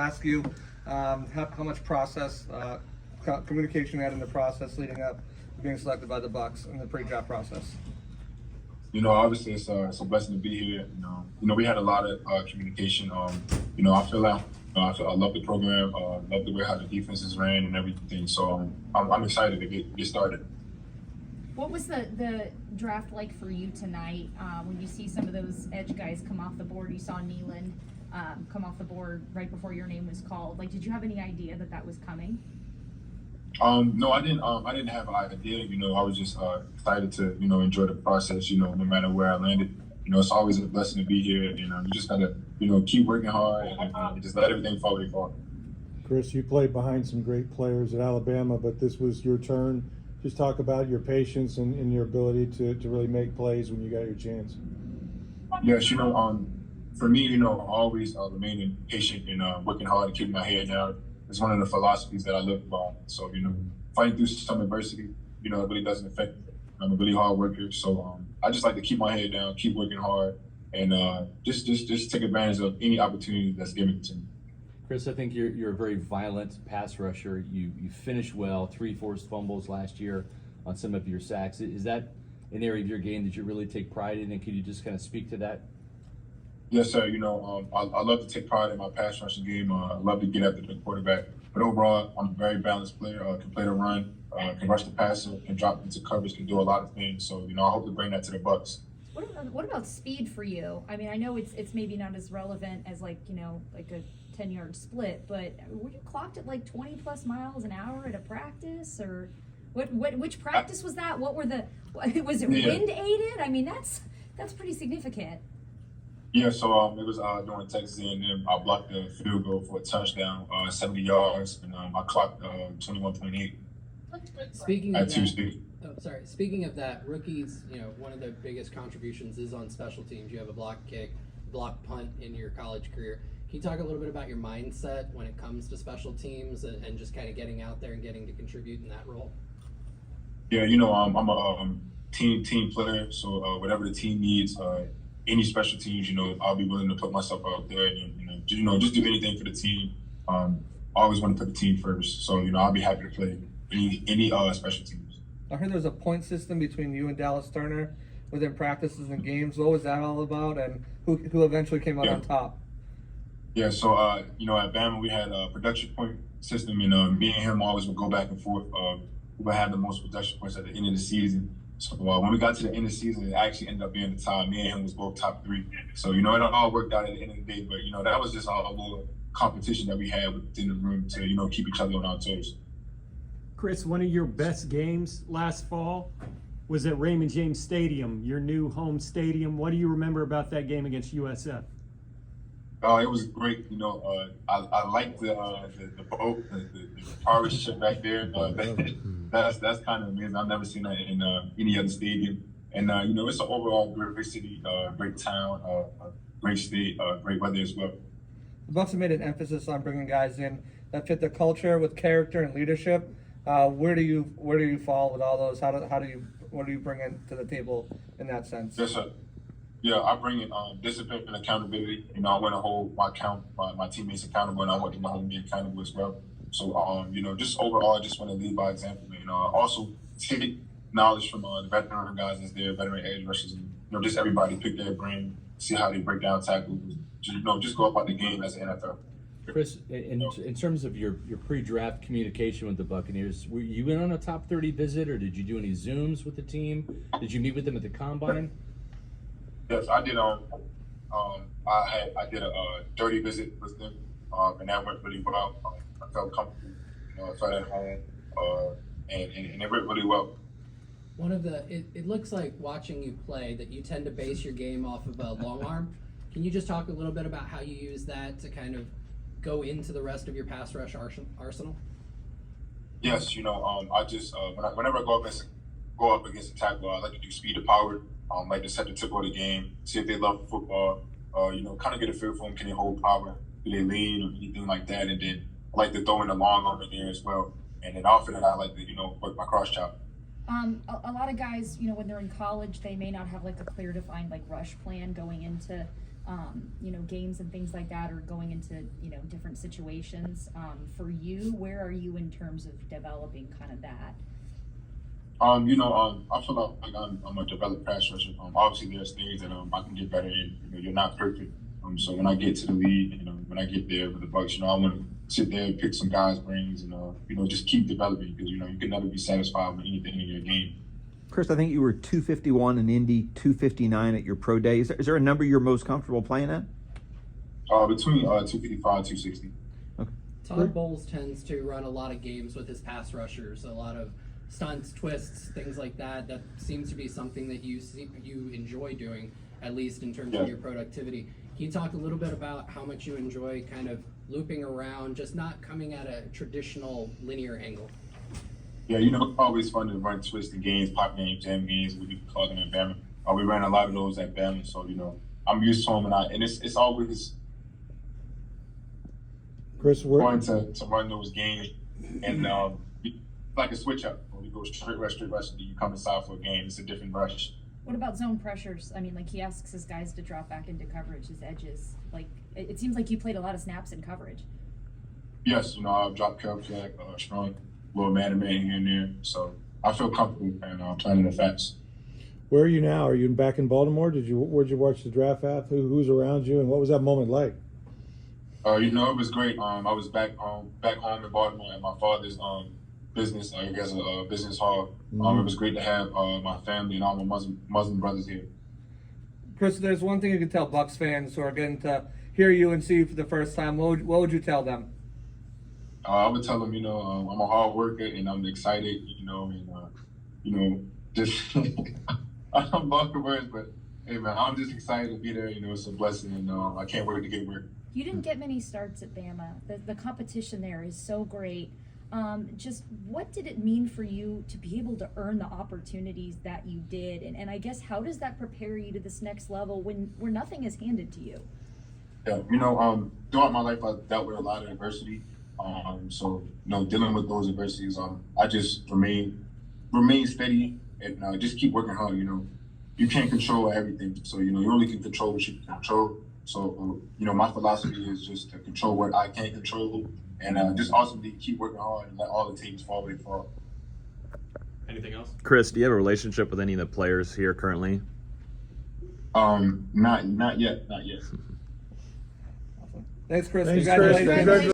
Ask you how much process, communication you had in the process leading up to being selected by the Bucs in the pre-draft process. Obviously it's a blessing to be here. We had a lot of communication. I feel like I love the program, love the way how the defenses ran and everything. So I'm excited to get started. What was the draft like for you tonight when you see some of those edge guys come off the board? You saw Nealon come off the board right before your name was called. Like, did you have any idea that was coming? No, I didn't. I didn't have an idea. I was just excited to enjoy the process. No matter where I landed. It's always a blessing to be here, and you just gotta keep working hard and just let everything fall where it falls. Chris, you played behind some great players at Alabama, but this was your turn. Just talk about your patience and your ability to really make plays when you got your chance. Yes, for me, always remaining patient and working hard and keeping my head down is one of the philosophies that I live by. So, fighting through some adversity, it really doesn't affect me. I'm a really hard worker, so I just like to keep my head down, keep working hard, and just take advantage of any opportunity that's given to me. Chris, I think you're a very violent pass rusher. You finished well, 3 forced fumbles last year on some of your sacks. Is that an area of your game that you really take pride in, and could you just kind of speak to that? Yes, sir. I love to take pride in my pass rushing game. I love to get after the quarterback. But overall, I'm a very balanced player. Can play the run, can rush the passer, can drop into coverage, can do a lot of things. So, I hope to bring that to the Bucs. What about speed for you? I mean, I know it's maybe not as relevant as like a 10-yard split, but were you clocked at like 20 plus miles an hour at a practice, or which practice was that? Was it wind aided? I mean, that's pretty significant. Yeah, so it was during Texas A&M. I blocked the field goal for a touchdown, 70 yards, and I clocked 21.8. Speaking of that, Speaking of that, rookies, one of the biggest contributions is on special teams. You have a block kick, block punt in your college career. Can you talk a little bit about your mindset when it comes to special teams and just kind of getting out there and getting to contribute in that role? Yeah, I'm a team player, so whatever the team needs, any special teams, I'll be willing to put myself out there and just do anything for the team. I always want to put the team first, so I'll be happy to play any special teams. I heard there's a point system between you and Dallas Turner within practices and games. What was that all about, and who eventually came out on top? Yeah, so at Bama we had a production point system, and me and him always would go back and forth. Who would have the most production points at the end of the season. So when we got to the end of the season, it actually ended up being the tie. Me and him was both top 3. So, it all worked out at the end of the day. But, that was just a little competition that we had within the room to, keep each other on our toes. Chris, one of your best games last fall was at Raymond James Stadium, your new home stadium. What do you remember about that game against USF? It was great. I like the boat, the pirate ship back there. That's kind of amazing. I've never seen that in any other stadium. And it's an overall great city, great town, great state, great weather as well. The Bucs have made an emphasis on bringing guys in that fit the culture with character and leadership. Where do you fall with all those? What do you bring in to the table in that sense? Yes, sir. Yeah, I bring in discipline and accountability. I want to hold my teammates accountable, and I want them to hold me accountable as well. So, just overall, I just want to lead by example. Also take knowledge from the veteran guys that's there, veteran edge rushers, and just everybody pick their brain, see how they break down tackles. Just go about the game as an NFL. Chris, in terms of your pre-draft communication with the Buccaneers, were you in on a top 30 visit, or did you do any Zooms with the team? Did you meet with them at the Combine? Yes, I did. I did a dirty visit with them, and that went really well. I felt comfortable, I felt at home, and it went really well. It looks like watching you play that you tend to base your game off of a long arm. Can you just talk a little bit about how you use that to kind of go into the rest of your pass rush arsenal? Yes, I just whenever I go up against a tackle, I like to do speed to power. Like to set the tempo of the game, see if they love football, kind of get a feel for them. Can they hold power? Do they lean or anything like that? And then I like to throw in the long arm in there as well. And then after that, I like to, work my cross chop. A lot of guys, when they're in college, they may not have like a clear defined like rush plan going into games and things like that, or going into, different situations. For you, where are you in terms of developing kind of that? I feel like I'm a developed pass rusher. Obviously there's things that I can get better in. You're not perfect. So when I get to the league, when I get there with the Bucs, I want to sit there and pick some guys' brains and just keep developing, because you can never be satisfied with anything in your game. Chris, I think you were 251 in Indy, 259 at your pro day. Is there a number you're most comfortable playing at? Between 255 260. Todd Bowles tends to run a lot of games with his pass rushers, a lot of stunts, twists, things like that. That seems to be something that you enjoy doing, at least in terms of your productivity. Can you talk a little bit about how much you enjoy kind of looping around, just not coming at a traditional linear angle? Yeah, it's always fun to run twisted games, pop games, jam games. We call them at Bama. We ran a lot of those at Bama, so I'm used to them, and it's always Chris, fun to run those games, and it's like a switch up. When we go straight rush, and you come inside for a game, it's a different rush. What about zone pressures? I mean, he asks his guys to drop back into coverage, his edges. It seems like you played a lot of snaps in coverage. Yes, I've dropped coverage flag, strong, little man-to-man here and there. So I feel comfortable playing the facts. where are you now? Are you back in Baltimore? Where'd you watch the draft at? Who's around you, and what was that moment like? It was great. I was back home in Baltimore at my father's business. He has a business hall. It was great to have my family and all my Muslim brothers here. Chris, there's one thing you can tell Bucs fans who are getting to hear you and see you for the first time. What would you tell them? I would tell them, I'm a hard worker and I'm excited, just I'm lost for words, but hey man, I'm just excited to be there. It's a blessing, and I can't wait to get work. You didn't get many starts at Bama. The competition there is so great. Just what did it mean for you to be able to earn the opportunities that you did? And I guess, how does that prepare you to this next level where nothing is handed to you? Yeah, throughout my life, I've dealt with a lot of adversity. So dealing with those adversities, I just remain steady and just keep working hard. You can't control everything, so you only can control what you can control. So my philosophy is just to control what I can't control, and just ultimately keep working hard and let all the teams fall where they fall. Anything else? Chris, do you have a relationship with any of the players here currently? Not yet. Thanks, Chris. Thanks, Chris. Congratulations.